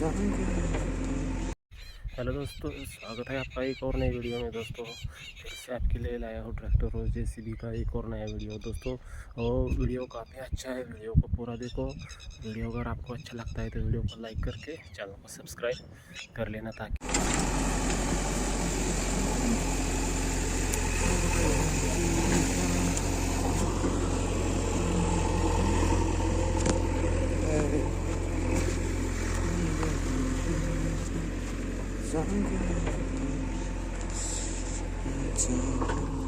Hello दोस्तों, स्वागत है आपका एक और नई वीडियो में। दोस्तों फिर से आपके लिए लाया हूँ ट्रैक्टर और जेसीबी का एक और नया वीडियो। दोस्तों और वीडियो काफ़ी अच्छा है, वीडियो को पूरा देखो। वीडियो अगर आपको अच्छा लगता है तो वीडियो को लाइक करके चैनल को सब्सक्राइब कर लेना ताकि Jungle.